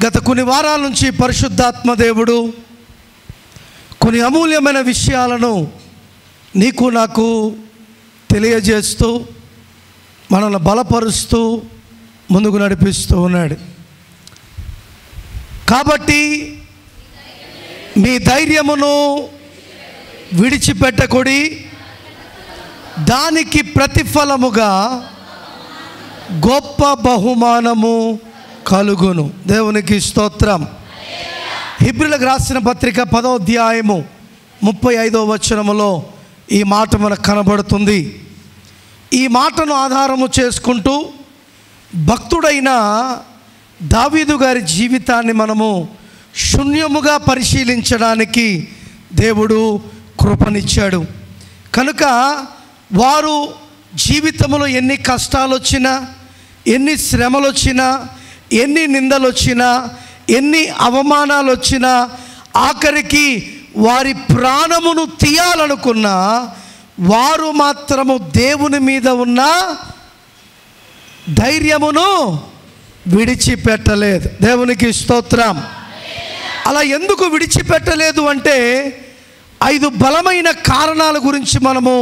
గత కొన్ని వారాల నుంచి పరిశుద్ధాత్మ దేవుడు కొన్ని అమూల్యమైన విషయాలను నీకు నాకు తెలియజేస్తూ మనల్ని బలపరుస్తూ ముందుకు నడిపిస్తూ ఉన్నాడు. కాబట్టి మీ ధైర్యమును విడిచిపెట్టకుడి, దానికి ప్రతిఫలముగా గొప్ప బహుమానము కలుగును. దేవునికి స్తోత్రం. హెబ్రీయులకు రాసిన పత్రిక 10వ అధ్యాయము 35వ వచనములో ఈ మాట మనకు కనబడుతుంది. ఈ మాటను ఆధారము చేసుకుంటూ భక్తుడైన దావీదు గారి జీవితాన్ని మనము శూన్యముగా పరిశీలించడానికి దేవుడు కృపనిచ్చాడు. కనుక వారు జీవితంలో ఎన్ని కష్టాలు వచ్చినా, ఎన్ని శ్రమలు వచ్చినా, ఎన్ని నిందలు వచ్చినా, ఎన్ని అవమానాలు వచ్చినా, ఆఖరికి వారి ప్రాణమును తీయాలనుకున్నా వారు మాత్రము దేవుని మీద ఉన్న ధైర్యమును విడిచిపెట్టలేదు. దేవునికి స్తోత్రం. అలా ఎందుకు విడిచిపెట్టలేదు అంటే 5 బలమైన కారణాల గురించి మనము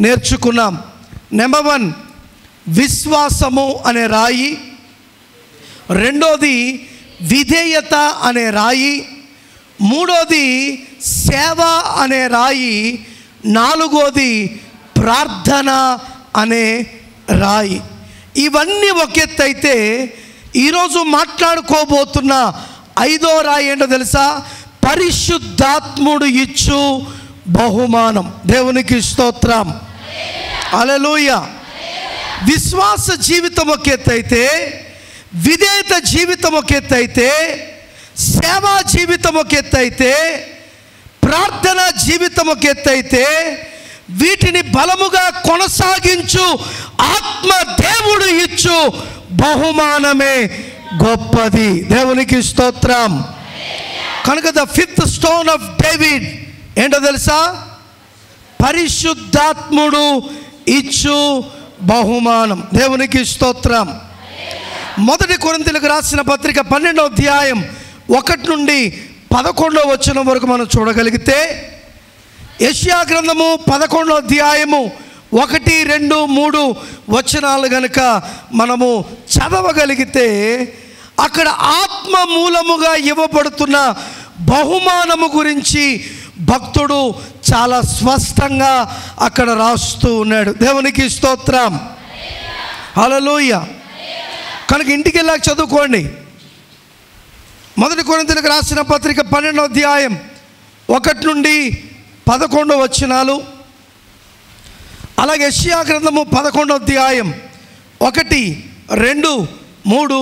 నేర్చుకున్నాం. నెంబర్ 1 విశ్వాసము అనే రాయి, రెండోది విధేయత అనే రాయి, మూడోది సేవ అనే రాయి, నాలుగోది ప్రార్థన అనే రాయి. ఇవన్నీ ఒక ఎత్తు అయితే ఈరోజు మాట్లాడుకోబోతున్న 5వ రాయి ఏంటో తెలుసా? పరిశుద్ధాత్ముడు ఇచ్చు బహుమానం. దేవునికి స్తోత్రం. హల్లెలూయా. విశ్వాస జీవితం ఒక ఎత్తు అయితే, విధేయత జీవితం ఒక ఎత్తు అయితే, సేవా జీవితం ఒక ఎత్తు అయితే, ప్రార్థన జీవితం ఒక ఎత్తు అయితే, వీటిని బలముగా కొనసాగించు ఆత్మ దేవుడు ఇచ్చు బహుమానమే గొప్పది. దేవునికి స్తోత్రం. కనుక the 5th stone of David ఏంటో తెలుసా? పరిశుద్ధాత్ముడు ఇచ్చు బహుమానం. దేవునికి స్తోత్రం. 1 కొరింథీయులకు రాసిన పత్రిక 12వ అధ్యాయం 1 నుండి 11వ వచనం వరకు మనం చూడగలిగితే, యెషయా గ్రంథము 11వ అధ్యాయము 1, 2, 3 వచనాలు గనుక మనము చదవగలిగితే అక్కడ ఆత్మ మూలముగా ఇవ్వబడుతున్న బహుమానము గురించి భక్తుడు చాలా స్పష్టంగా అక్కడ రాస్తూ ఉన్నాడు. దేవునికి స్తోత్రం. హల్లెలూయా. కనుక ఇంటికి వెళ్ళాక చదువుకోండి. 1 కొరింథీయులకు రాసిన పత్రిక 12వ అధ్యాయం 1 నుండి 11 వచనాలు, అలాగే యెషయా గ్రంథము 11వ అధ్యాయం 1, 2, 3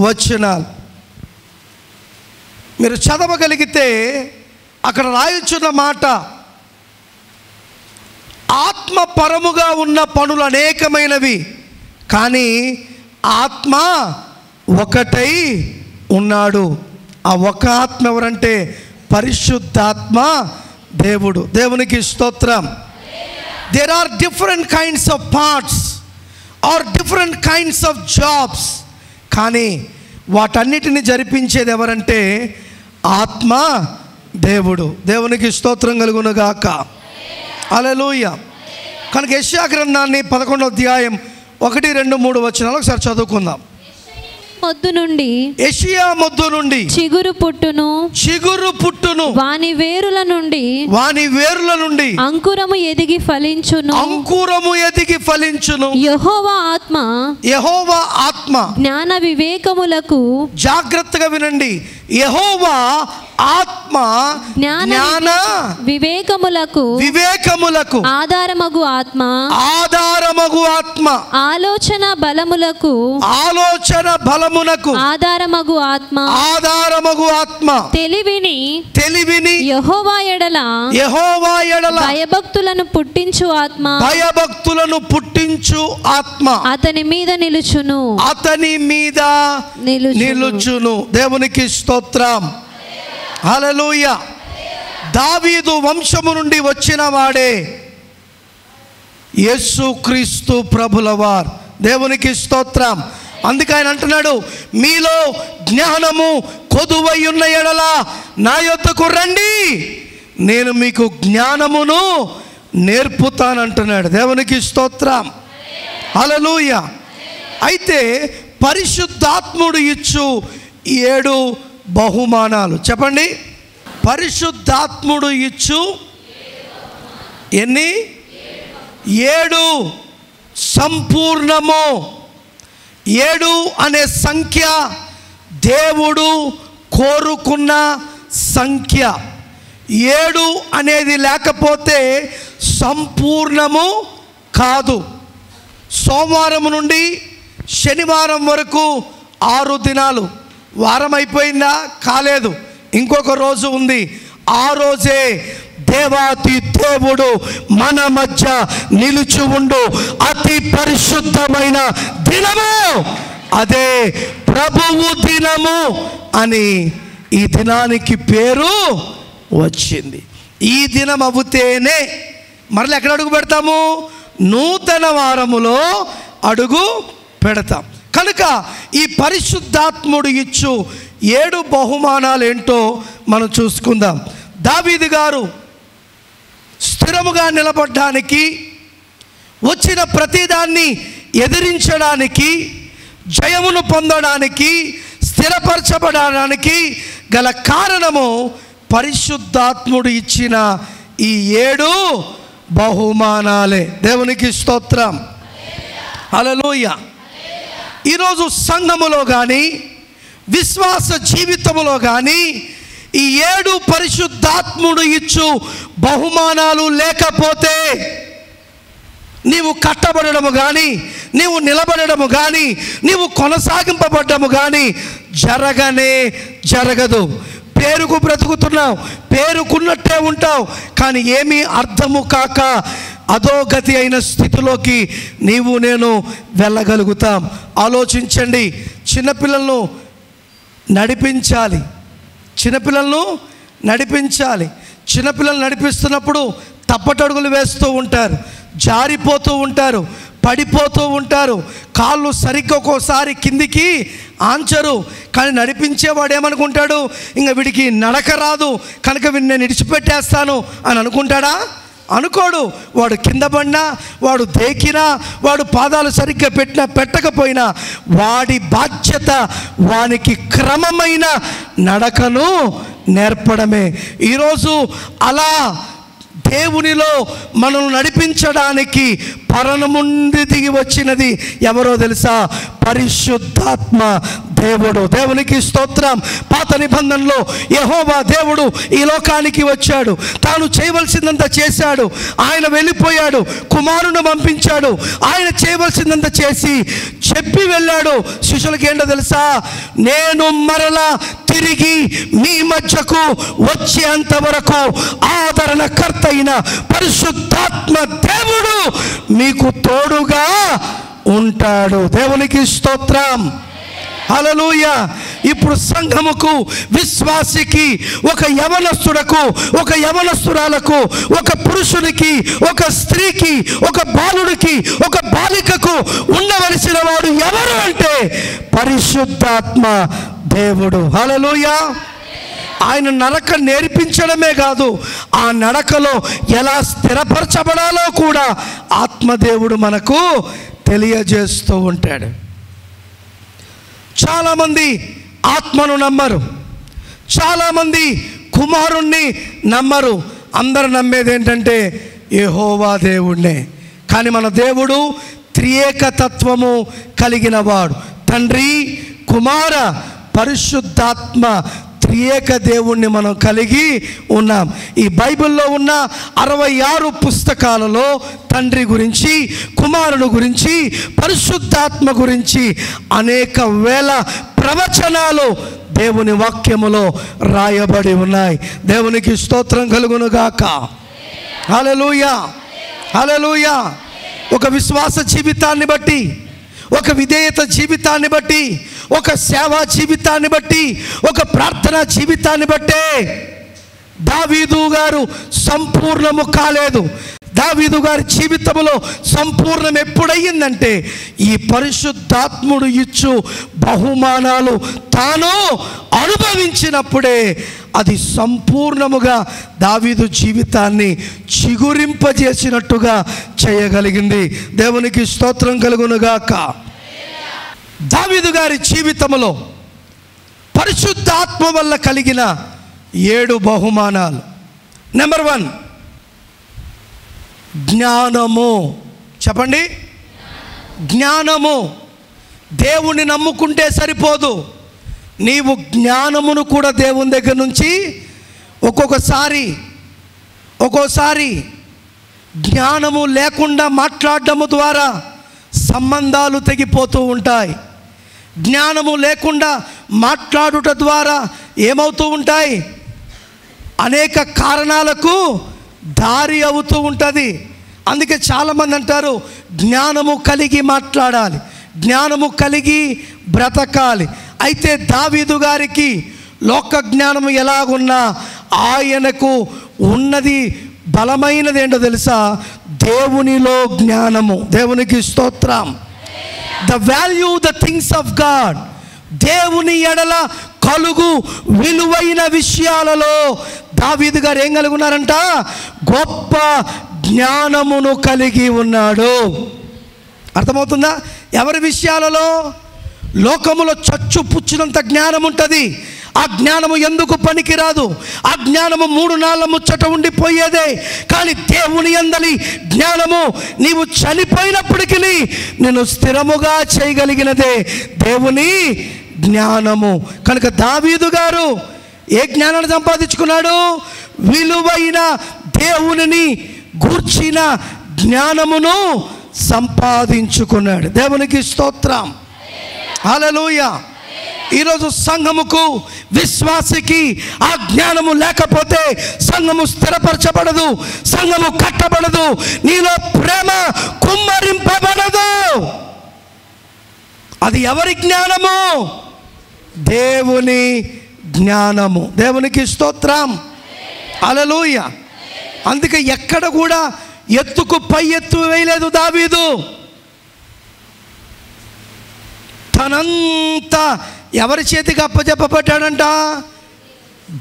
వచనాలు మీరు చదవగలిగితే అక్కడ రాయుచున్న మాట, ఆత్మపరముగా ఉన్న పనులు అనేకమైనవి, కానీ ఆత్మ ఒకటై ఉన్నాడు. ఆ ఒక ఆత్మ ఎవరంటే పరిశుద్ధాత్మ దేవుడు. దేవునికి స్తోత్రం. There are different kinds of parts or different kinds of jobs, కానీ వాటన్నిటిని జరిపించేది ఎవరంటే ఆత్మ దేవుడు. దేవునికి స్తోత్రం కలుగును గాక. హల్లెలూయా. కనుక యెషయా గ్రంథాన్ని 11వ అధ్యాయం 1, 2, 3 వచనాలు ఒకసారి చదువుకుందాం. మొద్దు నుండి యెషయా మొద్దు నుండి చిగురు పుట్టును, వాని వేరుల నుండి అంకురము ఎదిగి ఫలించును. యెహోవా ఆత్మ జ్ఞాన వివేకములకు, జాగ్రత్తగా వినండి, యెహోవా ఆత్మ జ్ఞాన వివేకములకు ఆధారమగు ఆత్మ, ఆలోచన బలమునకు ఆధారమగు ఆత్మ, తెలివిని యెహోవా ఎడల భయభక్తులను పుట్టించు ఆత్మ అతని మీద నిలుచును. దేవునికి స్తోత్రం. హల్లెలూయా. దావీదు వంశము నుండి వచ్చిన వాడే యేసుక్రీస్తు ప్రభుల వారు. దేవునికి స్తోత్రం. అందుకే ఆయన అంటున్నాడు, మీలో జ్ఞానము కొదువై ఉన్న ఎడల నా యొద్దకు రండి, నేను మీకు జ్ఞానమును నేర్పుతానంటున్నాడు. దేవునికి స్తోత్రం. హల్లెలూయా. అయితే పరిశుద్ధాత్ముడు ఇచ్చు 7 బహుమానాలు చెప్పండి. పరిశుద్ధాత్ముడు ఇచ్చు ఎన్ని? 7 సంపూర్ణము. 7 అనే సంఖ్య దేవుడు కోరుకున్న సంఖ్య. 7 అనేది లేకపోతే సంపూర్ణము కాదు. సోమవారం నుండి శనివారం వరకు 6 దినాలు. వారం అయిపోయిందా? కాలేదు, ఇంకొక రోజు ఉంది. ఆ రోజే దేవాతి దేవుడు మన మధ్య నిలుచు ఉండు అతి పరిశుద్ధమైన దినము, అదే ప్రభువు దినము అని ఈ దినానికి పేరు వచ్చింది. ఈ దినం అవుతేనే మరలా ఎక్కడ అడుగు పెడతాము? నూతన వారములో అడుగు పెడతాం. కనుక ఈ పరిశుద్ధాత్ముడు ఇచ్చు 7 బహుమానాలు ఏంటో మనం చూసుకుందాం. దావీదు గారు స్థిరముగా నిలబడడానికి, వచ్చిన ప్రతిదాన్ని ఎదిరించడానికి, జయమును పొందడానికి, స్థిరపరచబడడానికి గల కారణము పరిశుద్ధాత్ముడు ఇచ్చిన ఈ 7 బహుమానాలే. దేవునికి స్తోత్రం. హల్లెలూయా. ఈరోజు సంఘములో కానీ విశ్వాస జీవితంలో కానీ ఈ 7 పరిశుద్ధాత్ముడు ఇచ్చు బహుమానాలు లేకపోతే నీవు కట్టబడము కానీ, నీవు నిలబడము కానీ, నీవు కొనసాగింపబడ్డము కానీ జరగదు. పేరుకు బ్రతుకుతున్నావు, పేరుకున్నట్టే ఉంటావు, కానీ ఏమీ అర్థము కాక అధోగతి అయిన స్థితిలోకి నీవు నేను వెళ్ళగలుగుతాం. ఆలోచించండి. చిన్నపిల్లలను నడిపించాలి. చిన్నపిల్లలు నడిపిస్తున్నప్పుడు తప్పటడుగులు వేస్తూ ఉంటారు, జారిపోతూ ఉంటారు, పడిపోతూ ఉంటారు, కాళ్ళు సరిగ్గా ఒక్కోసారి కిందికి ఆంచరు. కానీ నడిపించేవాడు ఏమనుకుంటాడు? ఇంకా వీడికి నడక రాదు కనుక వీడిని నేను ఇడిచిపెట్టేస్తాను అని అనుకుంటాడా? అనుకోడు. వాడు కింద పడినా, వాడు దేకినా, వాడు పాదాలు సరిగ్గా పెట్టకపోయినా వాడి బాధ్యత వానికి క్రమమైన నడకను నేర్పడమే. ఈరోజు అలా దేవునిలో మనల్ని నడిపించడానికి పరముందు దిగి వచ్చినది ఎవరో తెలుసా? పరిశుద్ధాత్మ దేవుడు. దేవునికి స్తోత్రం. పాత నిబంధనలో యెహోవా దేవుడు ఈ లోకానికి వచ్చాడు, తాను చేయవలసిందంతా చేశాడు. ఆయన వెళ్ళిపోయాడు, కుమారుని పంపించాడు, ఆయన చేయవలసిందంతా చేసి చెప్పి వెళ్ళాడు. శిష్యులకి ఏంటో తెలుసా? నేను మరలా తిరిగి మీ మధ్యకు వచ్చేంత వరకు ఆదరణకర్త అయిన పరిశుద్ధాత్మ దేవుడు మీకు తోడుగా ఉంటాడు. దేవునికి స్తోత్రం. హల్లెలూయా. ఇప్పుడు సంఘముకు, విశ్వాసికి, ఒక యవనస్తుడకు, ఒక యవనస్తురాలకు, ఒక పురుషునికి, ఒక స్త్రీకి, ఒక బాలుడికి, ఒక బాలికకు ఉండవలసిన వాడు ఎవరు అంటే పరిశుద్ధాత్మ దేవుడు. హల్లెలూయా. ఆయన నడక నేర్పించడమే కాదు, ఆ నడకలో ఎలా స్థిరపరచబడాలో కూడా ఆత్మదేవుడు మనకు తెలియజేస్తూ ఉంటాడు. చాలామంది ఆత్మను నమ్మరు, చాలామంది కుమారుణ్ణి నమ్మరు. అందరు నమ్మేది ఏంటంటే యెహోవా దేవుణ్ణే. కానీ మన దేవుడు త్రియేకతత్వము కలిగిన వాడు. తండ్రి, కుమార, పరిశుద్ధాత్మ త్రియేక దేవుణ్ణి మనం కలిగి ఉన్నాం. ఈ బైబిల్లో ఉన్న 66 పుస్తకాలలో తండ్రి గురించి, కుమారుడు గురించి, పరిశుద్ధాత్మ గురించి అనేక వేల ప్రవచనాలు దేవుని వాక్యములో రాయబడి ఉన్నాయి. దేవునికి స్తోత్రం కలుగునుగాక. హల్లెలూయా, హల్లెలూయా. ఒక విశ్వాస జీవితాన్ని బట్టి, ఒక విధేయత జీవితాన్ని బట్టి, ఒక సేవా జీవితాన్ని బట్టి, ఒక ప్రార్థనా జీవితాన్ని బట్టే దావీదు గారు సంపూర్ణము కాలేదు. దావీదు గారి జీవితంలో సంపూర్ణం ఎప్పుడయ్యిందంటే ఈ పరిశుద్ధాత్ముడు ఇచ్చు బహుమానాలు తాను అనుభవించినప్పుడే అది సంపూర్ణముగా దావీదు జీవితాన్ని చిగురింపజేసినట్టుగా చేయగలిగింది. దేవునికి స్తోత్రం కలుగునుగాక. దావీదు గారి జీవితంలో పరిశుద్ధాత్మ వల్ల కలిగిన 7 బహుమానాలు. నెంబర్ 1 జ్ఞానము. చెప్పండి, జ్ఞానము. దేవుణ్ణి నమ్ముకుంటే సరిపోదు, నీవు జ్ఞానమును కూడా దేవుని దగ్గర నుంచి ఒక్కోసారి జ్ఞానము లేకుండా మాట్లాడటము ద్వారా సంబంధాలు తెగిపోతూ ఉంటాయి. జ్ఞానము లేకుండా మాట్లాడుట ద్వారా ఏమవుతూ ఉంటాయి? అనేక కారణాలకు దారి అవుతూ ఉంటుంది. అందుకే చాలామంది అంటారు జ్ఞానము కలిగి మాట్లాడాలి, జ్ఞానము కలిగి బ్రతకాలి. అయితే దావీదు గారికి లోక జ్ఞానము ఎలాగున్నా ఆయనకు ఉన్నది బలమైనది ఏంటో తెలుసా? దేవునిలో జ్ఞానము. దేవునికి స్తోత్రం. The value the things of God. దేవుని ఎడల కలుగు విలువైన విషయాలలో దావీదు గారు ఏం కలిగి ఉన్నారంట? గొప్ప జ్ఞానమును కలిగి ఉన్నాడు. అర్థమవుతుందా? ఎవరి విషయాలలో? లోకములో చచ్చు పుచ్చినంత జ్ఞానం ఉంటుంది. ఆ జ్ఞానము ఎందుకు పనికిరాదు. ఆ జ్ఞానము 3 నాళ్ళ ముచ్చట ఉండిపోయేదే. కానీ దేవుని యందలి జ్ఞానము నీవు చనిపోయినప్పటికీ నేను స్థిరముగా చేయగలిగినదే దేవుని జ్ఞానము. కనుక దావీదు గారు ఏ జ్ఞానాన్ని సంపాదించుకున్నాడు? విలువైన దేవునిని గూర్చిన జ్ఞానమును సంపాదించుకున్నాడు. దేవునికి స్తోత్రం. హల్లెలూయా. ఈరోజు సంఘముకు, విశ్వాసికి ఆ జ్ఞానము లేకపోతే సంఘము స్థిరపరచబడదు, సంఘము కట్టబడదు, నీలో ప్రేమ కుమ్మరింపబడదు. అది ఎవరి జ్ఞానము? దేవుని జ్ఞానము. దేవునికి స్తోత్రం. హల్లెలూయా. అందుకే ఎక్కడ కూడా ఎత్తుకు పై ఎత్తు వేయలేదు దావీదు. తనంతా ఎవరి చేతికి అప్పచెప్పబడ్డాడంట?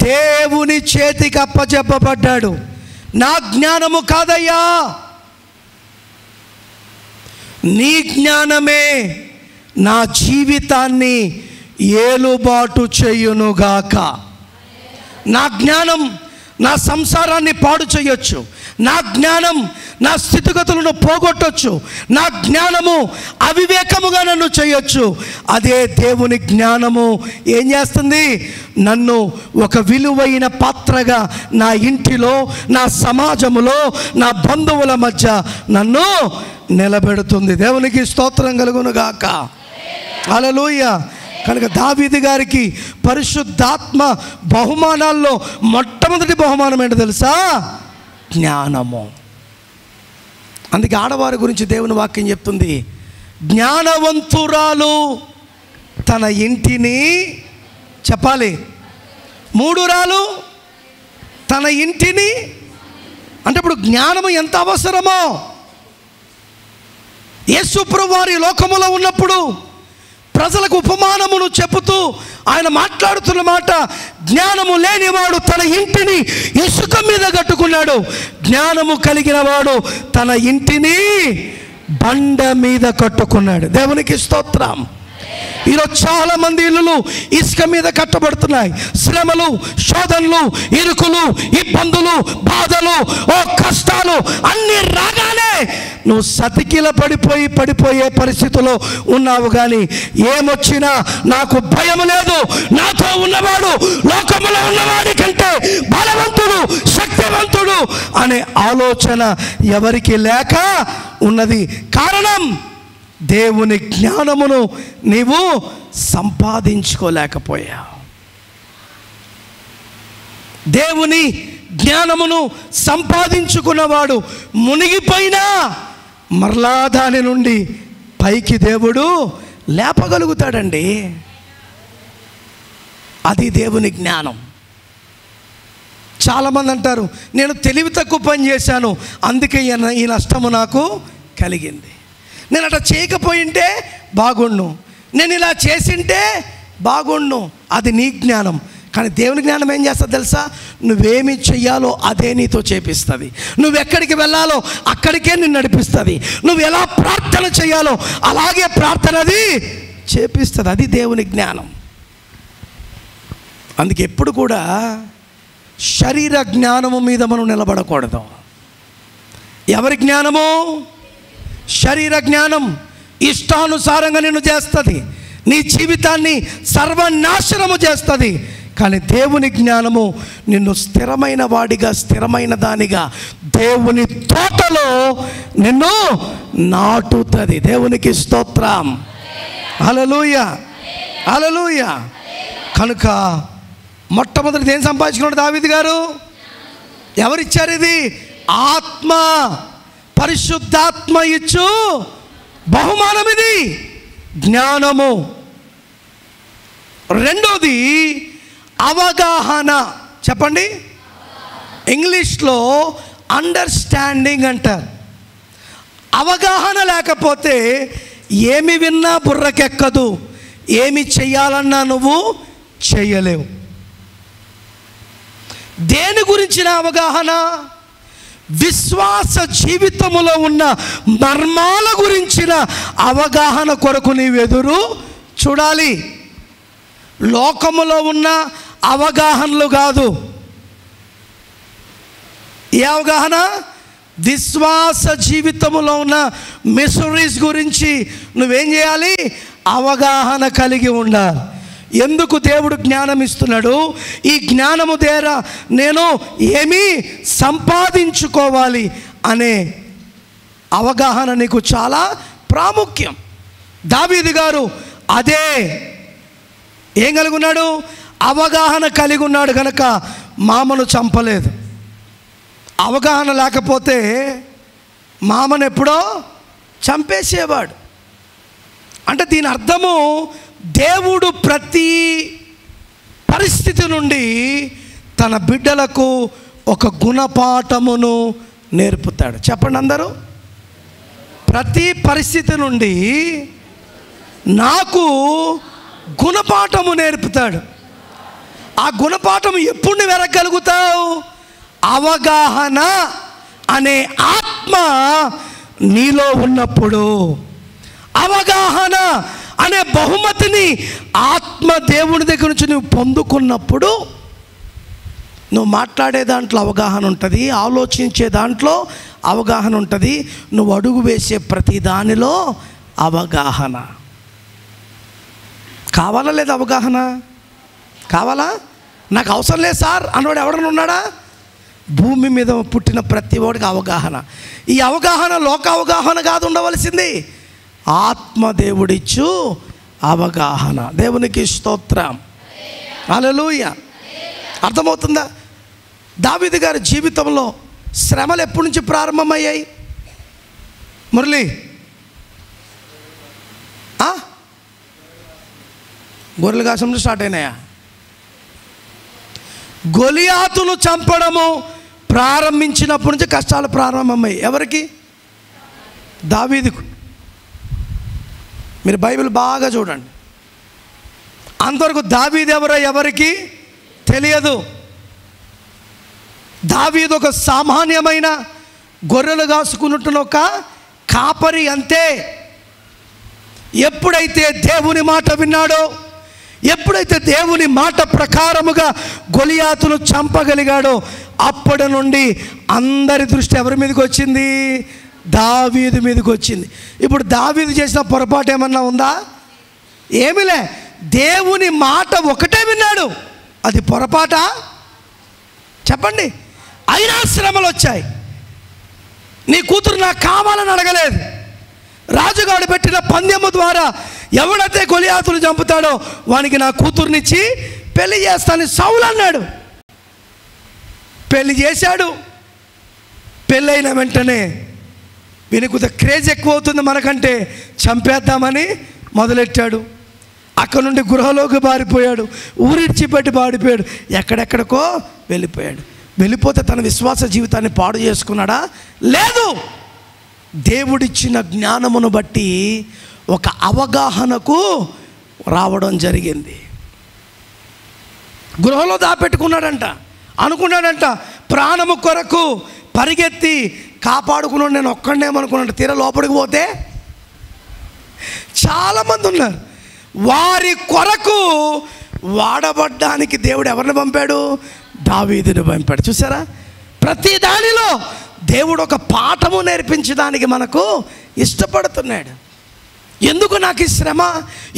దేవుని చేతికి అప్పచెప్పబడ్డాడు. నా జ్ఞానము కాదయ్యా, నీ జ్ఞానమే నా జీవితాన్ని ఏలుబాటు చేయునుగాక. నా జ్ఞానం నా సంసారాన్ని పాడు చేయొచ్చు, నా జ్ఞానం నా స్థితిగతులను పోగొట్టొచ్చు, నా జ్ఞానము అవివేకముగా నన్ను చేయొచ్చు. అదే దేవుని జ్ఞానము ఏం చేస్తుంది? నన్ను ఒక విలువైన పాత్రగా నా ఇంటిలో, నా సమాజములో, నా బంధువుల మధ్య నన్ను నిలబెడుతుంది. దేవునికి స్తోత్రం కలుగునుగాక. హల్లెలూయా. కనుక దావీదు గారికి పరిశుద్ధాత్మ బహుమానాల్లో మొట్టమొదటి బహుమానం ఏంటో తెలుసా? జ్ఞానము. అందుకే ఆడవారి గురించి దేవుని వాక్యం చెప్తుంది, జ్ఞానవంతురాలు తన ఇంటిని, చెప్పాలి, 3 రాలు తన ఇంటిని. అంటే ఇప్పుడు జ్ఞానము ఎంత అవసరమో. యేసు ప్రభువు వారి లోకములో ఉన్నప్పుడు ప్రజలకు ఉపమానమును చెబుతూ ఆయన మాట్లాడుతున్న మాట, జ్ఞానము లేనివాడు తన ఇంటిని ఇసుక మీద కట్టుకున్నాడు, జ్ఞానము కలిగిన వాడు తన ఇంటిని బండ మీద కట్టుకున్నాడు. దేవునికి స్తోత్రం. ఈరోజు చాలా మంది ఇళ్ళు ఇసుక మీద కట్టబడుతున్నాయి. శ్రమలు, శోధనలు, ఇరుకులు, ఇబ్బందులు, బాధలు, కష్టాలు అన్నీ రాగానే నువ్వు సతికిల పడిపోయే పరిస్థితిలో ఉన్నావు. కానీ ఏమొచ్చినా నాకు భయం లేదు, నాతో ఉన్నవాడు లోకములో ఉన్నవాడి కంటే బలవంతుడు, శక్తివంతుడు అనే ఆలోచన ఎవరికి లేక ఉన్నది. కారణం దేవుని జ్ఞానమును నీవు సంపాదించుకోలేకపోయావు. దేవుని జ్ఞానమును సంపాదించుకున్నవాడు మునిగిపోయినా మరలా దాని నుండి పైకి దేవుడు లేపగలుగుతాడండి. అది దేవుని జ్ఞానం. చాలామంది అంటారు, నేను తెలివి తక్కువ పని చేశాను, అందుకే ఈ నష్టము నాకు కలిగింది. నేను అట్లా చేయకపోయింటే బాగుండు, నేను ఇలా చేసింటే బాగుండు. అది నీ జ్ఞానం. కానీ దేవుని జ్ఞానం ఏం చేస్తుంది తెలుసా? నువ్వేమి చెయ్యాలో అదే నీతో చేపిస్తుంది. నువ్వెక్కడికి వెళ్ళాలో అక్కడికే నిన్ను నడిపిస్తుంది. నువ్వు ఎలా ప్రార్థన చేయాలో అలాగే ప్రార్థనది చేపిస్తుంది. అది దేవుని జ్ఞానం. అందుకే ఎప్పుడు కూడా శరీర జ్ఞానము మీద మనం నిలబడకూడదు. ఎవరి జ్ఞానము? శరీర జ్ఞానం ఇష్టానుసారంగా నిన్ను చేస్తుంది, నీ జీవితాన్ని సర్వనాశనము చేస్తుంది. కానీ దేవుని జ్ఞానము నిన్ను స్థిరమైన వాడిగా, స్థిరమైన దానిగా దేవుని తోటలో నిన్ను నాటుతుంది. దేవునికి స్తోత్రం. హల్లెలూయా, హల్లెలూయా. కనుక మొట్టమొదటి ఏం సంపాదించుకున్నాడు దావీదు గారు? ఎవరిచ్చారు ఇది? ఆత్మ, పరిశుద్ధాత్మ ఇచ్చు బహుమానం ఇది, జ్ఞానము. రెండోది అవగాహన. చెప్పండి. ఇంగ్లీష్లో అండర్స్టాండింగ్ అంటారు. అవగాహన లేకపోతే ఏమి విన్నా బుర్రకెక్కదు, ఏమి చెయ్యాలన్నా నువ్వు చెయ్యలేవు. దేని గురించిన అవగాహన? విశ్వాస జీవితములో ఉన్న మర్మాల గురించిన అవగాహన కొరకు నీవు ఎదురు చూడాలి. లోకములో ఉన్న అవగాహనలు కాదు. ఏ అవగాహన? విశ్వాస జీవితములో ఉన్న మిస్టరీస్ గురించి నువ్వేం చేయాలి? అవగాహన కలిగి ఉండాలి. ఎందుకు దేవుడు జ్ఞానం ఇస్తున్నాడు? ఈ జ్ఞానము ద్వారా నేను ఏమీ సంపాదించుకోవాలి అనే అవగాహన నీకు చాలా ప్రాముఖ్యం. దావీదు గారు అదే ఏం కలిగి ఉన్నాడు? అవగాహన కలిగి ఉన్నాడు కనుక మామను చంపలేదు. అవగాహన లేకపోతే మామను ఎప్పుడో చంపేసేవాడు. అంటే దీని అర్థము, దేవుడు ప్రతి పరిస్థితి నుండి తన బిడ్డలకు ఒక గుణపాఠమును నేర్పుతాడు. చెప్పండి అందరూ. ప్రతి పరిస్థితి నుండి నాకు గుణపాఠము నేర్పుతాడు. ఆ గుణపాఠం ఎప్పుడు నువ్వు ఎరగలుగుతావు? అవగాహన అనే ఆత్మ నీలో ఉన్నప్పుడు, అవగాహన అనే బహుమతిని ఆత్మ దేవుని దగ్గర నుంచి నువ్వు పొందుకున్నప్పుడు, నువ్వు మాట్లాడే దాంట్లో అవగాహన ఉంటుంది, ఆలోచించే దాంట్లో అవగాహన ఉంటుంది, నువ్వు అడుగు వేసే ప్రతి దానిలో అవగాహన. కావాలా లేదా అవగాహన? కావాలా? నాకు అవసరం లేదు సార్ అన్నవాడు ఎవడన్నా ఉన్నాడా? భూమి మీద పుట్టిన ప్రతి వాడికి అవగాహన. ఈ అవగాహన లోక అవగాహన కాదు ఉండవలసింది, ఆత్మదేవుడిచ్చు అవగాహన. దేవునికి స్తోత్రం. హల్లెలూయా. అర్థమవుతుందా? దావీదు గారి జీవితంలో శ్రమలు ఎప్పటి నుంచి ప్రారంభమయ్యాయి? మురళి, గొర్రెల కాసంలో స్టార్ట్ అయినాయా? గొలియాతును చంపడము ప్రారంభించినప్పటి నుంచి కష్టాలు ప్రారంభమయ్యాయి. ఎవరికి? దావీదుకు. మీరు బైబిల్ బాగా చూడండి. అంతవరకు దావీదు ఎవరో ఎవరికి తెలియదు. దావీదు ఒక సామాన్యమైన గొర్రెలు కాసుకున్నట్టున్న ఒక కాపరి అంతే. ఎప్పుడైతే దేవుని మాట విన్నాడో, ఎప్పుడైతే దేవుని మాట ప్రకారముగా గొలియాతును చంపగలిగాడో, అప్పటి నుండి అందరి దృష్టి ఎవరి మీదకి వచ్చింది? దావీదు మీదకి వచ్చింది. ఇప్పుడు దావీదు చేసిన పొరపాటు ఏమన్నా ఉందా? ఏమిలే. దేవుని మాట ఒకటే విన్నాడు, అది పొరపాటా? చెప్పండి. అయినా శ్రమలు వచ్చాయి. నీ కూతురు నాకు కావాలని అడగలేదు. రాజుగాడు పెట్టిన పందెము ద్వారా ఎవడైతే గొలియాతును చంపుతాడో వానికి నా కూతుర్నిచ్చి పెళ్లి చేస్తానని సౌలు అన్నాడు. పెళ్లి చేశాడు. పెళ్ళైన వెంటనే వీనికి క్రేజ్ ఎక్కువ అవుతుంది మనకంటే, చంపేద్దామని మొదలెట్టాడు. అక్కడ నుండి గృహలోకి పారిపోయాడు, ఊరిడ్చిపెట్టి పారిపోయాడు, ఎక్కడెక్కడికో వెళ్ళిపోయాడు. వెళ్ళిపోతే తన విశ్వాస జీవితాన్ని పాడు చేసుకున్నాడా? లేదు. దేవుడిచ్చిన జ్ఞానమును బట్టి ఒక అవగాహనకు రావడం జరిగింది. గృహలో దాపెట్టుకున్నాడంట, అనుకున్నాడంట ప్రాణము కొరకు పరిగెత్తి కాపాడుకున్నాడు. నేను ఒక్కడేమనుకున్నాడు. తీరా లోపలికి పోతే చాలామంది ఉన్నారు. వారి కొరకు వాడబడ్డానికి దేవుడు ఎవరిని పంపాడు? దావీదుని పంపాడు. చూసారా, ప్రతి దానిలో దేవుడు ఒక పాఠము నేర్పించడానికి మనకు ఇష్టపడుతున్నాడు. ఎందుకు నాకు ఈ శ్రమ,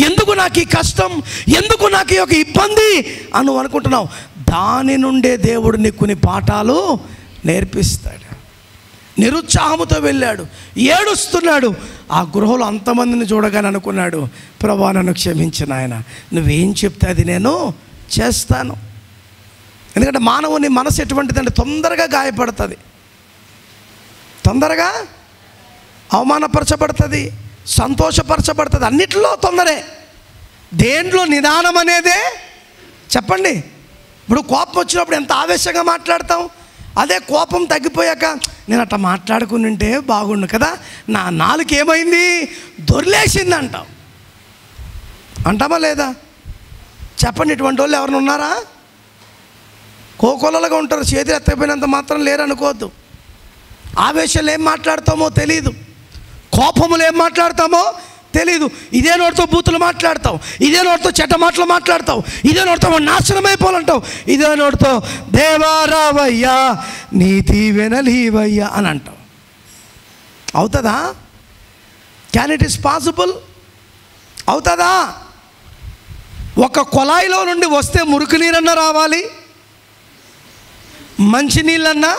ఎందుకు నాకు ఈ కష్టం, ఎందుకు నాకు ఈ యొక్క ఇబ్బంది అని అనుకుంటున్నావు? దాని నుండే దేవుడు నీకు కొన్ని పాఠాలు నేర్పిస్తాడు. నిరుత్సాహంతో వెళ్ళాడు, ఏడుస్తున్నాడు. ఆ గృహలో అంతమందిని చూడగానే అనుకున్నాడు, ప్రభువా నన్ను క్షమించిన ఆయన, నువ్వేం చెప్తే అది నేను చేస్తాను. ఎందుకంటే మానవుని మనసు ఎటువంటిదంటే తొందరగా గాయపడుతుంది, తొందరగా అవమానపరచబడుతుంది, సంతోషపరచబడుతుంది. అన్నిటిలో తొందరే, దేంట్లో నిదానం అనేదే చెప్పండి. ఇప్పుడు కోపం వచ్చినప్పుడు ఎంత ఆవేశంగా మాట్లాడతాం, అదే కోపం తగ్గిపోయాక నేను అట్లా మాట్లాడుకుని ఉంటే బాగుండు కదా, నా నాలుక ఏమైంది, దొర్లేసింది అంటాం. అంటామా లేదా చెప్పండి? ఇటువంటి వాళ్ళు ఎవరైనా ఉన్నారా? కోకొల్లలుగా ఉంటారు, చేతులు ఎత్తకపోయినంత మాత్రం లేరు అనుకోవద్దు. ఆవేశాలు ఏం మాట్లాడతామో తెలీదు, కోపములు ఏం మాట్లాడతామో తెలీదు. ఇదే నోటితో బూతులు మాట్లాడతావు, ఇదే నోటితో చెడ్డ మాటలు మాట్లాడతావు, ఇదే నోటితో నాశనం అయిపోవాలంటావు, ఇదే నోటితో దేవా రావయ్యా నీ దీవెనలీవయ్యా అని అంటావు. అవుతుందా? Can it is possible? అవుతుందా? ఒక కొలాయిలో నుండి వస్తే మురికి నీరన్నా రావాలి, మంచి నీళ్ళన్నా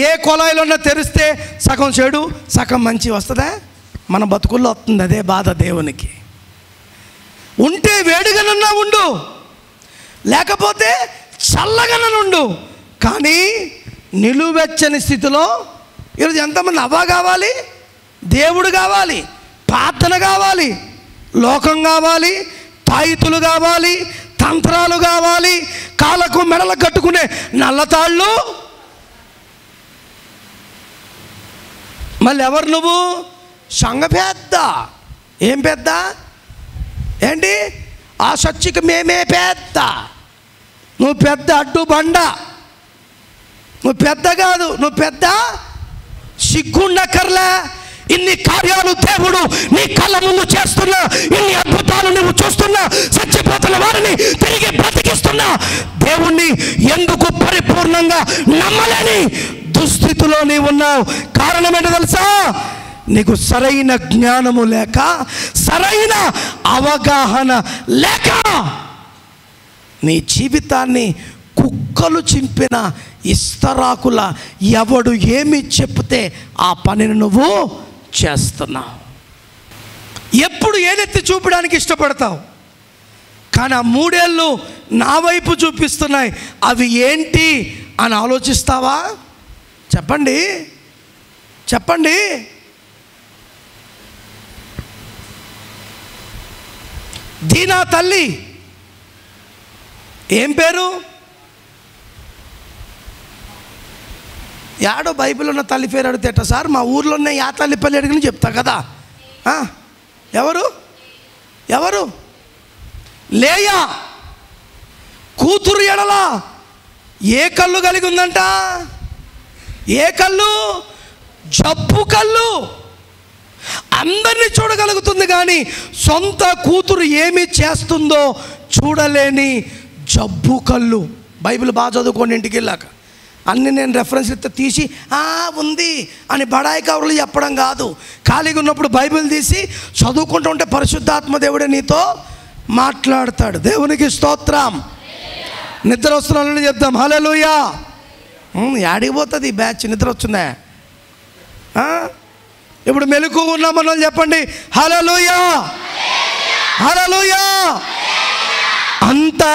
ఏ కొలాయిలోన్నా తెరిస్తే సగం చెడు సగం మంచి వస్తుందా? మన బతుకుల్లో వస్తుంది అదే బాధ దేవునికి. ఉంటే వేడిగానన్నా ఉండు, లేకపోతే చల్లగానన్నా, కానీ నిలువెచ్చని స్థితిలో ఈరోజు ఎంతమంది అవ్వ కావాలి, దేవుడు కావాలి, ప్రార్థన కావాలి, లోకం కావాలి, తాయితులు కావాలి, తంత్రాలు కావాలి, కాళ్ళకు మెడలకు కట్టుకునే నల్లతాళ్ళు. మళ్ళీ ఎవరు నువ్వు? సంఘ పెద్ద. ఏం పెద్ద ఏంటి? ఆ చర్చికి మేమే పెద్ద. నువ్వు పెద్ద అడ్డు బండ, నువ్వు పెద్ద కాదు, నువ్వు పెద్ద సిగ్గుండక్కర్లే. ఇన్ని కార్యాలు దేవుడు నీ కళ్ళ ముందు చేస్తున్నా, ఇన్ని అద్భుతాలు నువ్వు చూస్తున్నా, చచ్చిపోతున్న వారిని తిరిగి బ్రతికిస్తున్నా, దేవుణ్ణి ఎందుకు పరిపూర్ణంగా నమ్మలేని దుస్థితిలో నీవు ఉన్నావు? కారణం ఏంటో తెలుసా? నీకు సరైన జ్ఞానము లేక, సరైన అవగాహన లేక, నీ జీవితాన్ని కుక్కలు చింపిన ఇస్తరాకుల ఎవడు ఏమి చెప్తే ఆ పనిని నువ్వు చేస్తున్నావు. ఎప్పుడు ఏదెత్తి చూపడానికి ఇష్టపడతావు, కానీ ఆ మూడేళ్ళు నా వైపు చూపిస్తున్నాయి, అవి ఏంటి అని ఆలోచిస్తావా? చెప్పండి, చెప్పండి. దీనా తల్లి ఏం పేరు? యాడో బైబిల్ ఉన్న తల్లి పేరు అడిగితేట సార్, మా ఊర్లోనే యా తల్లి పల్లి అడిగిన చెప్తా కదా. ఎవరు ఎవరు? లేయా కూతురు ఎడల ఏ కళ్ళు కలిగి ఉందంట? ఏ కళ్ళు? జబ్బు కళ్ళు. అందరినీ చూడగలుగుతుంది కానీ సొంత కూతురు ఏమి చేస్తుందో చూడలేని జబ్బు కళ్ళు. బైబిల్ బాగా చదువుకోండి ఇంటికి వెళ్ళాక. అన్నీ నేను రెఫరెన్స్ ఇస్తే తీసి ఉంది అని బడాయి కవర్లు చెప్పడం కాదు. ఖాళీగా ఉన్నప్పుడు బైబిల్ తీసి చదువుకుంటూ ఉంటే పరిశుద్ధాత్మ దేవుడే నీతో మాట్లాడతాడు. దేవునికి స్తోత్రం. నిద్ర వస్తున్నానని చెప్దాం హల్లెలూయా. యాడికి పోతుంది ఈ బ్యాచ్? నిద్ర వచ్చిందా? ఇప్పుడు మెలకు ఉన్నామని చెప్పండి హల్లెలూయా, హల్లెలూయా. అంతా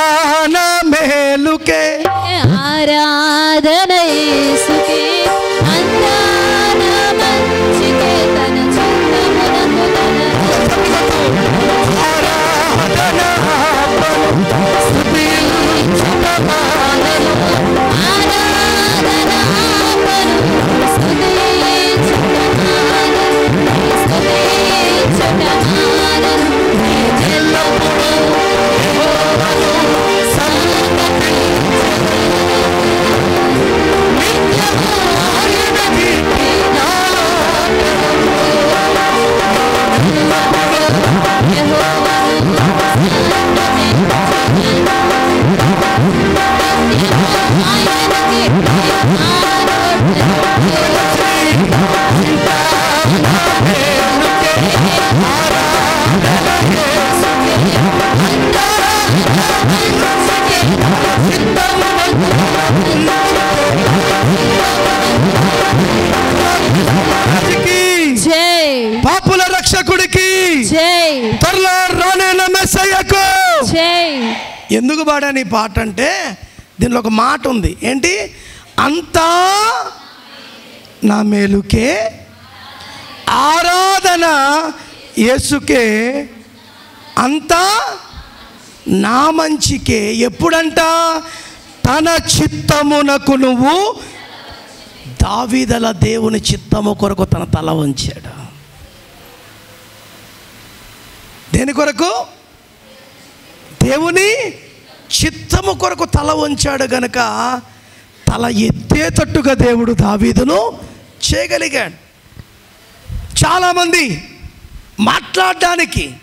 నా మేలుకే ఆరాధన యేసుకే, అంతా నా మంచికే, తన చిత్తమునకు ఆరాధన చేయి. ఎందుకు పాడాను ఈ పాట అంటే దీనిలో ఒక మాట ఉంది. ఏంటి? అంతా నా మేలుకే, ఆరాధన యేసుకే, అంతా నా మంచికే. ఎప్పుడంట? తన చిత్తమునకు నువ్వు. దావీదల దేవుని చిత్తము కొరకు తన తల వంచాడు. దేని కొరకు? దేవుని చిత్తము కొరకు తల వంచాడు గనుక తల ఎత్తేటట్టుగా దేవుడు దావీదును చేయగలిగాడు. చాలామంది మాట్లాడడానికి,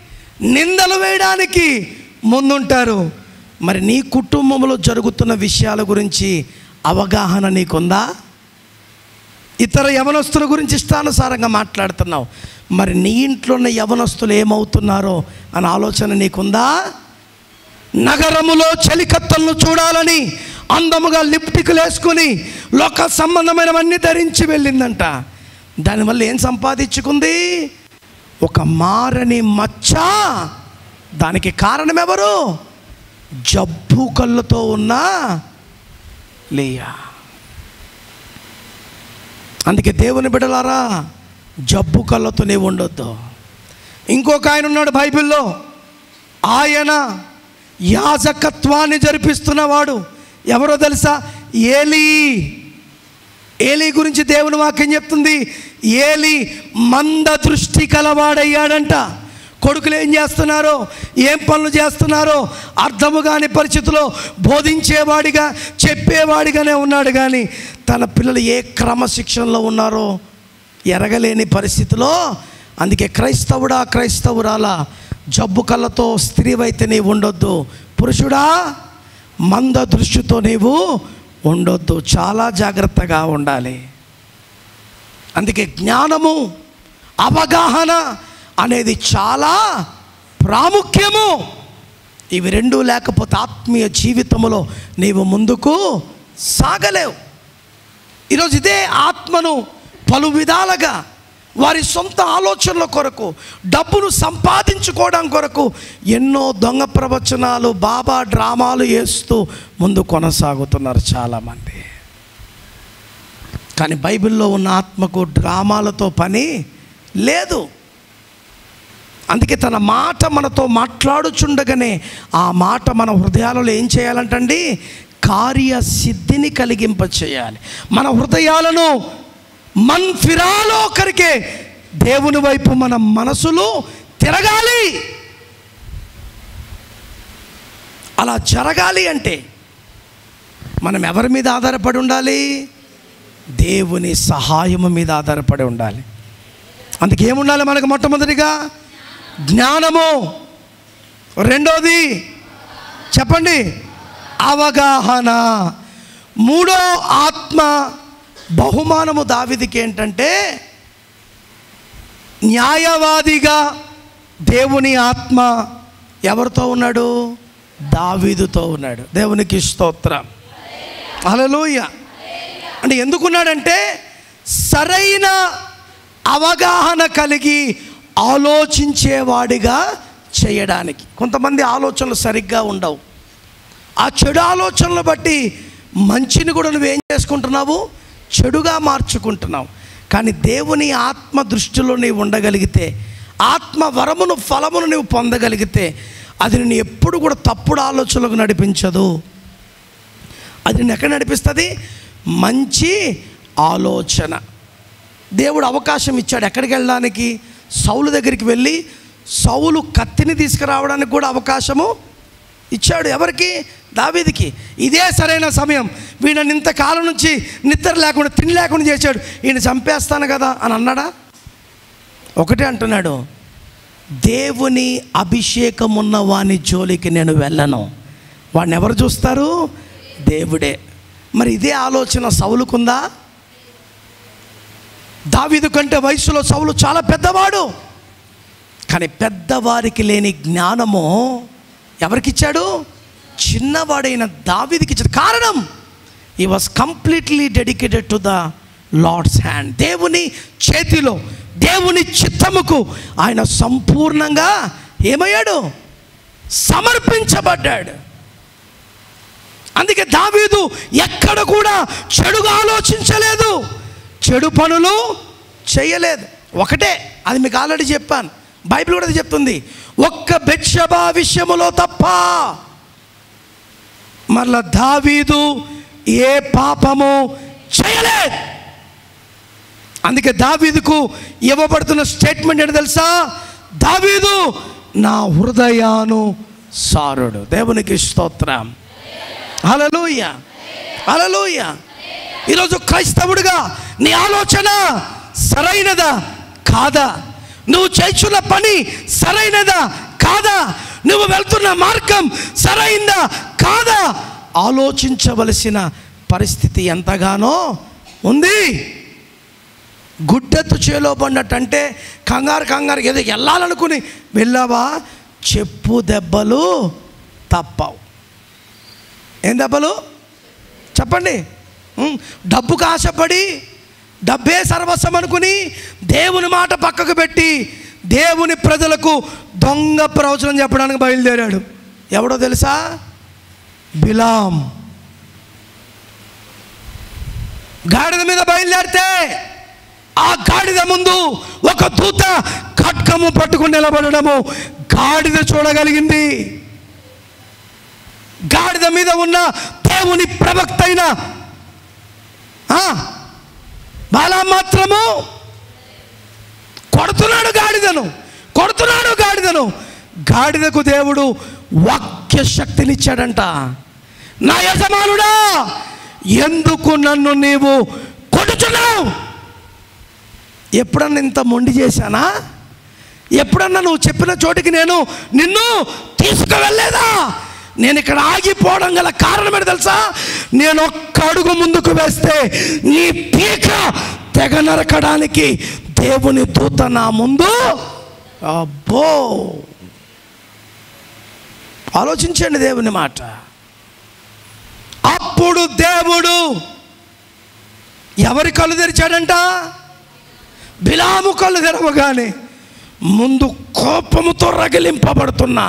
నిందలు వేయడానికి ముందుంటారు. మరి నీ కుటుంబంలో జరుగుతున్న విషయాల గురించి అవగాహన నీకుందా? ఇతర యవనస్తుల గురించి ఇష్టానుసారంగా మాట్లాడుతున్నావు. మరి నీ ఇంట్లో ఉన్న యవనస్తులు ఏమవుతున్నారో అనే ఆలోచన నీకుందా? నగరములో చలికత్తలను చూడాలని అందముగా లిప్టిక్లు వేసుకుని లోక సంబంధమైనవన్నీ ధరించి వెళ్ళిందంట. దానివల్ల ఏం సంపాదించుకుంది? ఒక మారని మచ్చ. దానికి కారణం ఎవరు? జబ్బు కళ్ళతో ఉన్న లేయా. అందుకే దేవుని బిడ్డలారా, జబ్బు కళ్ళతో నీవు ఉండొద్దు. ఇంకొక ఆయన ఉన్నాడు బైబిల్లో. ఆయన యాజకత్వాన్ని జరిపిస్తున్నవాడు. ఎవరో తెలుసా? ఏలీ. ఏలీ గురించి దేవుని వాక్యం చెప్తుంది. ఏలీ మంద దృష్టి కలవాడయ్యాడంట. కొడుకులు ఏం చేస్తున్నారో, ఏం పనులు చేస్తున్నారో అర్థము కాని పరిస్థితిలో బోధించేవాడిగా, చెప్పేవాడిగానే ఉన్నాడు. కానీ తన పిల్లలు ఏ క్రమశిక్షణలో ఉన్నారో ఎరగలేని పరిస్థితిలో. అందుకే క్రైస్తవుడా, క్రైస్తవురాలా, జబ్బు కళ్ళతో స్త్రీవైతే నీవు ఉండొద్దు. పురుషుడా, మంద దృష్టితో నీవు ఉండొద్దు. చాలా జాగ్రత్తగా ఉండాలి. అందుకే జ్ఞానము, అవగాహన అనేది చాలా ప్రాముఖ్యము. ఇవి రెండూ లేకపోతే ఆత్మీయ జీవితంలో నీవు ముందుకు సాగలేవు. ఈరోజు ఇదే ఆత్మను పలు విధాలుగా వారి సొంత ఆలోచనల కొరకు, డబ్బును సంపాదించుకోవడం కొరకు ఎన్నో దొంగ ప్రవచనాలు, బాబా డ్రామాలు వేస్తూ ముందు కొనసాగుతున్నారు చాలామంది. కానీ బైబిల్లో ఉన్న ఆత్మకు డ్రామాలతో పని లేదు. అందుకే తన మాట మనతో మాట్లాడుచుండగానే ఆ మాట మన హృదయాలలో ఏం చేయాలంటండి? కార్యసిద్ధిని కలిగింప చేయాలి. మన హృదయాలను మన్ ఫిరాలో కరికే దేవుని వైపు మన మనసులు తిరగాలి. అలా జరగాలి అంటే మనం ఎవరి మీద ఆధారపడి ఉండాలి? దేవుని సహాయము మీద ఆధారపడి ఉండాలి. అందుకే ఏముండాలి మనకు? మొట్టమొదటిగా జ్ఞానము. రెండోది చెప్పండి, అవగాహన. మూడో ఆత్మ బహుమానము దావీదుకి ఏంటంటే, న్యాయవాదిగా దేవుని ఆత్మ ఎవరితో ఉన్నాడు? దావీదుతో ఉన్నాడు. దేవునికి స్తోత్రం, హల్లెలూయా. అంటే ఎందుకున్నాడంటే సరైన అవగాహన కలిగి ఆలోచించేవాడిగా చేయడానికి. కొంతమంది ఆలోచనలు సరిగ్గా ఉండవు. ఆ చెడు ఆలోచనలు బట్టి మంచిని కూడా నువ్వేం చేసుకుంటున్నావు? చెడుగా మార్చుకుంటున్నావు. కానీ దేవుని ఆత్మ దృష్టిలో నీవు ఉండగలిగితే, ఆత్మ వరమును, ఫలమును నీవు పొందగలిగితే అది నేను ఎప్పుడు కూడా తప్పుడు ఆలోచనలకు నడిపించదు. అది నేను ఎక్కడ నడిపిస్తుంది? మంచి ఆలోచన. దేవుడు అవకాశం ఇచ్చాడు ఎక్కడికి వెళ్ళడానికి? సౌలు దగ్గరికి వెళ్ళి సౌలు కత్తిని తీసుకురావడానికి కూడా అవకాశము ఇచ్చాడు. ఎవరికి? దావీదుకి. ఇదే సరైన సమయం. వీళ్ళని ఇంతకాలం నుంచి నిద్ర లేకుండా, తిండి లేకుండా చేశాడు, ఈయన చంపేస్తాను కదా అని అన్నాడా? ఒకటే అంటున్నాడు, దేవుని అభిషేకం ఉన్న వాని జోలికి నేను వెళ్ళను. వాడిని ఎవరు చూస్తారు? దేవుడే. మరి ఇదే ఆలోచన సౌలుకుందా? దావీదు కంటే వయసులో సౌలు చాలా పెద్దవాడు. కానీ పెద్దవారికి లేని జ్ఞానము ఎవరికిచ్చాడు? చిన్నవాడైన దావీదుకి ఇచ్చాడు. కారణం, he was completely dedicated to the Lord's hand. దేవుని చేతిలో, దేవుని చిత్తముకు ఆయన సంపూర్ణంగా ఏమయ్యాడు? సమర్పించబడ్డాడు. అందుకే దావీదు ఎక్కడ కూడా చెడుగా ఆలోచించలేదు, చెడు పనులు చేయలేదు. ఒకటే, అది మీకు ఆల్రెడీ చెప్పాను, బైబిల్ కూడా అది చెప్తుంది, ఒక్క బెత్షెబా విషయములో తప్ప మరలా దావీదు ఏ పాపము చేయలేదు. అందుకే దావీదుకు ఇవ్వబడుతున్న స్టేట్మెంట్ ఏంటి తెలుసా? దావీదు నా హృదయానుసారుడు. దేవునికి స్తోత్రం. హల్లెలూయా, హల్లెలూయా. ఈరోజు క్రైస్తవుడిగా నీ ఆలోచన సరైనదా కాదా? నువ్వు చేస్తున్న పని సరైనదా కాదా? నువ్వు వెళ్తున్న మార్గం సరైందా కాదా? ఆలోచించవలసిన పరిస్థితి ఎంతగానో ఉంది. గుడ్డెత్తు చేలో పడినట్టంటే కంగారు ఏదో వెళ్ళాలనుకుని వెళ్ళావా, చెప్పు దెబ్బలు తప్పవు. ఏం దెబ్బలు చెప్పండి? డబ్బుకు ఆశపడి డబ్బే సర్వస్వం అనుకుని దేవుని మాట పక్కకు పెట్టి దేవుని ప్రజలకు దొంగ ప్రవచనం చెప్పడానికి బయలుదేరాడు. ఎవడో తెలుసా? బిలాం. గాడిద మీద బయలుదేరితే ఆ గాడిద ముందు ఒక దూత ఖడ్గము పట్టుకుని నిలబడము గాడిద చూడగలిగింది. గాడిద మీద ఉన్న దేవుని ప్రవక్త అయిన బాలాం మాత్రము కొడుతున్నాడు గాడిదను. గాడిదకు దేవుడు వాక్య శక్తినిచ్చాడంట. నా యజమానుడా, ఎందుకు నన్ను నీవు కొడుతున్నావు? ఎప్పుడన్నా ఇంత మొండి చేశానా? ఎప్పుడన్నా నువ్వు చెప్పిన చోటికి నేను నిన్ను తీసుకువెళ్ళలేదా? నేను ఇక్కడ ఆగిపోవడం గల కారణం ఏంటి తెలుసా? నేను ఒక్క అడుగు ముందుకు వేస్తే నీ పీక తెగ నరకడానికి దేవుని దూత నా ముందు. అబ్బో, ఆలోచించండి దేవుని మాట. అప్పుడు దేవుడు ఎవరి కళ్ళు తెరిచాడంట? బిలాము కళ్ళు తెరవగానే ముందు కోపముతో రగిలింపబడుతున్న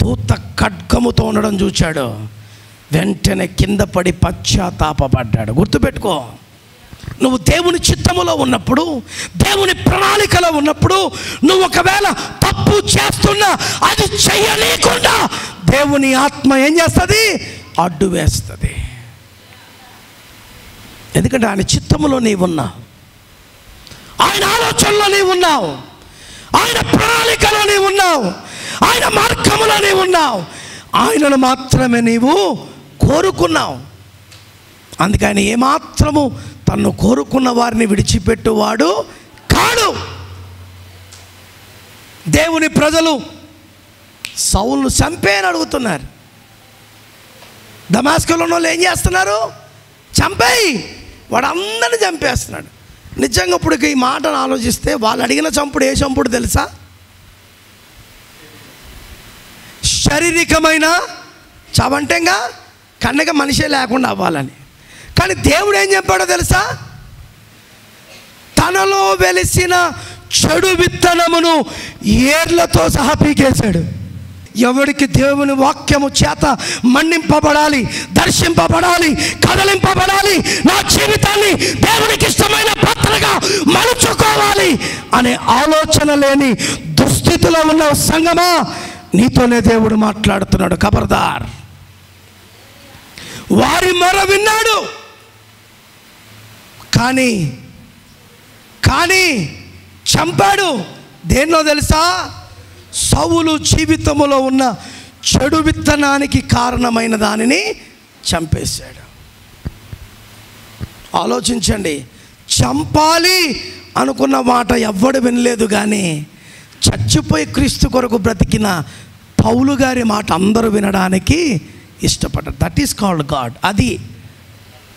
దూత ఖడ్గముతో ఉండడం చూచాడు. వెంటనే కింద పడి పశ్చాత్తాపపడ్డాడు. గుర్తుపెట్టుకో, నువ్వు దేవుని చిత్తములో ఉన్నప్పుడు, దేవుని ప్రణాళికలో ఉన్నప్పుడు, నువ్వు ఒకవేళ తప్పు చేస్తున్నా అది చెయ్యలేకుండా దేవుని ఆత్మ ఏం చేస్తుంది? అడ్డు వేస్తుంది. ఎందుకంటే ఆయన చిత్తములో నీవున్నావు, ఆయన ఆలోచనలో నీవున్నావు, ఆయన ప్రణాళికలో నీవున్నావు, ఆయన మార్గములో నీవున్నావు, ఆయనను మాత్రమే నీవు కోరుకున్నావు. అందుకే ఆయన ఏమాత్రము తన్ను కోరుకున్న వారిని విడిచిపెట్టువాడు కాడు. దేవుని ప్రజలు సౌలును చంపేయని అడుగుతున్నారు. దమాస్కులో వాళ్ళు ఏం చేస్తున్నారు? చంపేయి, వాడు అందరిని చంపేస్తున్నాడు. నిజంగా ఇప్పుడు ఈ మాటను ఆలోచిస్తే వాళ్ళు అడిగిన చంపుడు ఏ చంపుడు తెలుసా? శారీరకమైన చవంటంగా కన్నగా మనిషే లేకుండా అవ్వాలని. కానీ దేవుడు ఏం చెప్పాడో తెలుసా? తనలో వెలిసిన చెడు విత్తనమును ఏర్లతో సహా పీకేశాడు. ఎవరికి దేవుని వాక్యము చేత మన్నింపబడాలి, దర్శింపబడాలి, కదలింపబడాలి, నా జీవితాన్ని దేవునికి ఇష్టమైన పాత్రగా మలుచుకోవాలి అనే ఆలోచన లేని దుస్థితిలో ఉన్న సంగమా, నీతోనే దేవుడు మాట్లాడుతున్నాడు. ఖబర్దార్. వారి మొర విన్నాడు, కానీ చంపాడు. దేన్నో తెలుసా? సౌలు జీవితములో ఉన్న చెడు విత్తనానికి కారణమైన దానిని చంపేశాడు. ఆలోచించండి. చంపాలి అనుకున్న మాట ఎవ్వడు వినలేదు, కానీ చచ్చిపోయి క్రీస్తు కొరకు బ్రతికిన పౌలు గారి మాట అందరూ వినడానికి ఇష్టపడ్డారు. That is called God. అది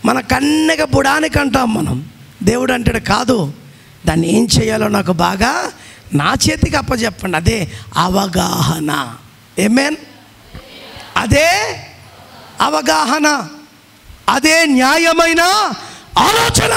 మన కన్నెగా బుడానికి అంటాం మనం. దేవుడు అంటాడు కాదు, దాన్ని ఏం చేయాలో నాకు బాగా నా చేతికి అప్పచెప్పండి. అదే అవగాహన. ఆమేన్. అదే అవగాహన, అదే న్యాయమైన ఆలోచన.